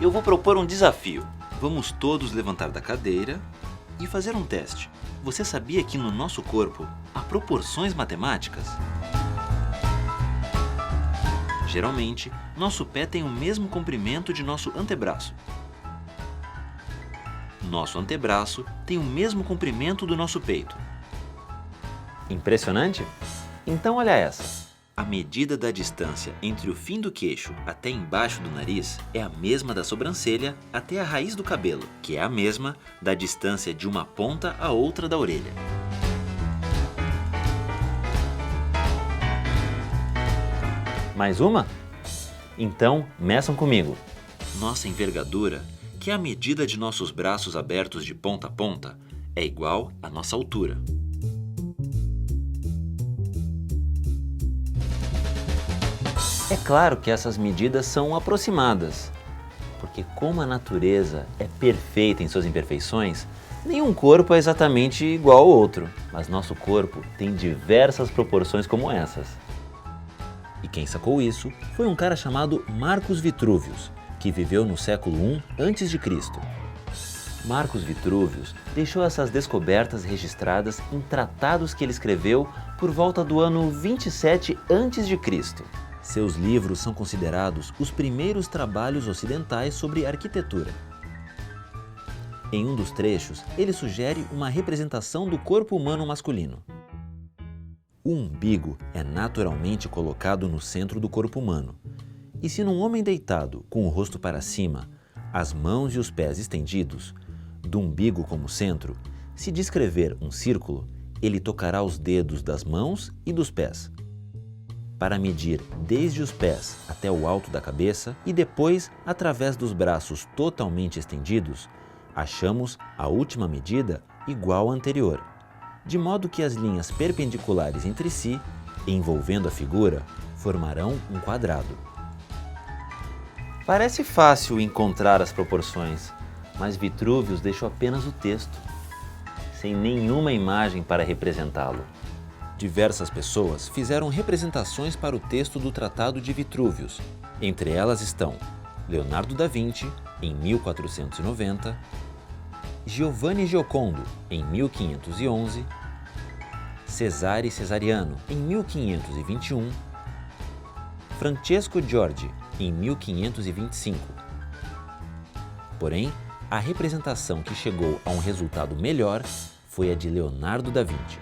Eu vou propor um desafio. Vamos todos levantar da cadeira e fazer um teste. Você sabia que no nosso corpo há proporções matemáticas? Geralmente, nosso pé tem o mesmo comprimento de nosso antebraço. Nosso antebraço tem o mesmo comprimento do nosso peito. Impressionante? Então olha essa. A medida da distância entre o fim do queixo até embaixo do nariz é a mesma da sobrancelha até a raiz do cabelo, que é a mesma da distância de uma ponta à outra da orelha. Mais uma? Então, meçam comigo. Nossa envergadura, que é a medida de nossos braços abertos de ponta a ponta, é igual à nossa altura. É claro que essas medidas são aproximadas, porque como a natureza é perfeita em suas imperfeições, nenhum corpo é exatamente igual ao outro, mas nosso corpo tem diversas proporções como essas. E quem sacou isso foi um cara chamado Marcus Vitruvius, que viveu no século I a.C. Marcus Vitruvius deixou essas descobertas registradas em tratados que ele escreveu por volta do ano 27 a.C. Seus livros são considerados os primeiros trabalhos ocidentais sobre arquitetura. Em um dos trechos, ele sugere uma representação do corpo humano masculino. O umbigo é naturalmente colocado no centro do corpo humano. E se num homem deitado, com o rosto para cima, as mãos e os pés estendidos, do umbigo como centro, se descrever um círculo, ele tocará os dedos das mãos e dos pés. Para medir desde os pés até o alto da cabeça e depois, através dos braços totalmente estendidos, achamos a última medida igual à anterior, de modo que as linhas perpendiculares entre si, envolvendo a figura, formarão um quadrado. Parece fácil encontrar as proporções, mas Vitruvius deixou apenas o texto, sem nenhuma imagem para representá-lo. Diversas pessoas fizeram representações para o texto do Tratado de Vitruvius. Entre elas estão Leonardo da Vinci, em 1490, Giovanni Giocondo, em 1511, Cesare Cesariano, em 1521, Francesco Giorgi, em 1525. Porém, a representação que chegou a um resultado melhor foi a de Leonardo da Vinci.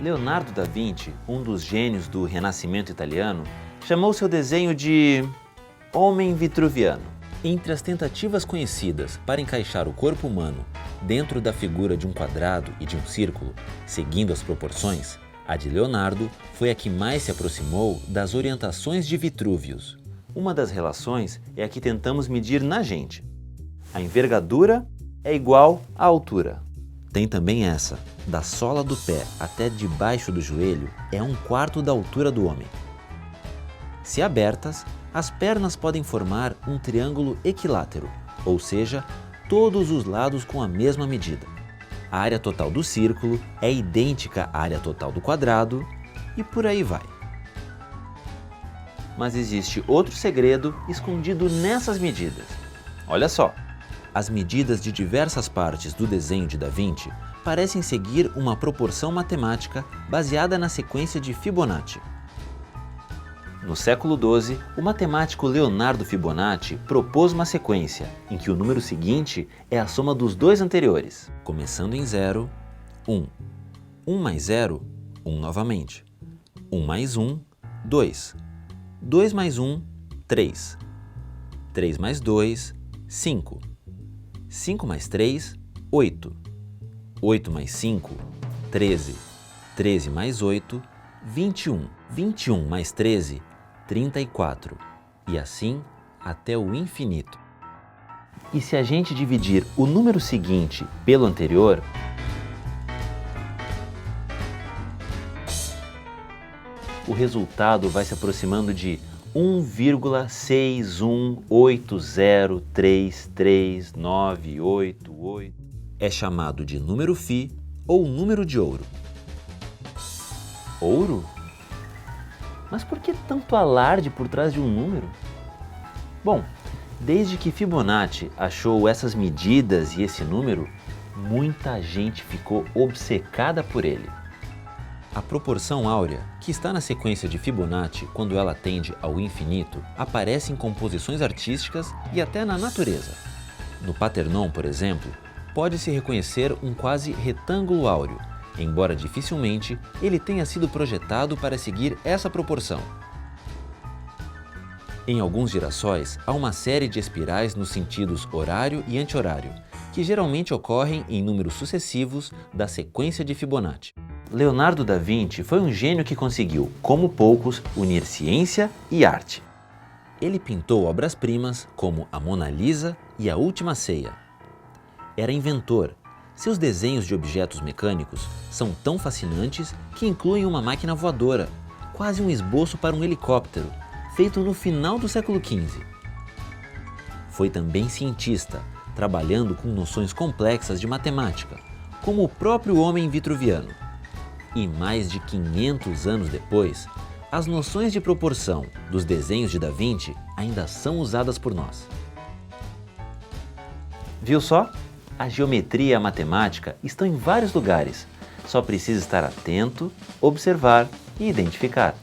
Leonardo da Vinci, um dos gênios do Renascimento italiano, chamou seu desenho de Homem Vitruviano. Entre as tentativas conhecidas para encaixar o corpo humano dentro da figura de um quadrado e de um círculo, seguindo as proporções, a de Leonardo foi a que mais se aproximou das orientações de Vitruvius. Uma das relações é a que tentamos medir na gente. A envergadura é igual à altura. Tem também essa, da sola do pé até debaixo do joelho é 1/4 da altura do homem. Se abertas, as pernas podem formar um triângulo equilátero, ou seja, todos os lados com a mesma medida. A área total do círculo é idêntica à área total do quadrado e por aí vai. Mas existe outro segredo escondido nessas medidas. Olha só, as medidas de diversas partes do desenho de Da Vinci parecem seguir uma proporção matemática baseada na sequência de Fibonacci. No século XII, o matemático Leonardo Fibonacci propôs uma sequência em que o número seguinte é a soma dos dois anteriores, começando em 0, 1. 1 mais 0, 1 novamente. 1 mais 1, 2. 2 mais 1, 3. 3 mais 2, 5. 5 mais 3, 8. 8 mais 5, 13. 13 mais 8, 21. 21 mais 13, 34. E assim até o infinito. E se a gente dividir o número seguinte pelo anterior, o resultado vai se aproximando de 1,618033988. É chamado de número φ ou número de ouro. Ouro? Mas por que tanto alarde por trás de um número? Bom, Desde que Fibonacci achou essas medidas e esse número, muita gente ficou obcecada por ele. A proporção áurea, que está na sequência de Fibonacci quando ela tende ao infinito, aparece em composições artísticas e até na natureza. No Parthenon, por exemplo, pode-se reconhecer um quase retângulo áureo, embora dificilmente ele tenha sido projetado para seguir essa proporção. Em alguns girassóis, há uma série de espirais nos sentidos horário e anti-horário, que geralmente ocorrem em números sucessivos da sequência de Fibonacci. Leonardo da Vinci foi um gênio que conseguiu, como poucos, unir ciência e arte. Ele pintou obras-primas como a Mona Lisa e a Última Ceia. Era inventor. Seus desenhos de objetos mecânicos são tão fascinantes que incluem uma máquina voadora, quase um esboço para um helicóptero, feito no final do século XV. Foi também cientista, trabalhando com noções complexas de matemática, como o próprio homem vitruviano. E mais de 500 anos depois, as noções de proporção dos desenhos de Da Vinci ainda são usadas por nós. Viu só? A geometria e a matemática estão em vários lugares. Só precisa estar atento, observar e identificar.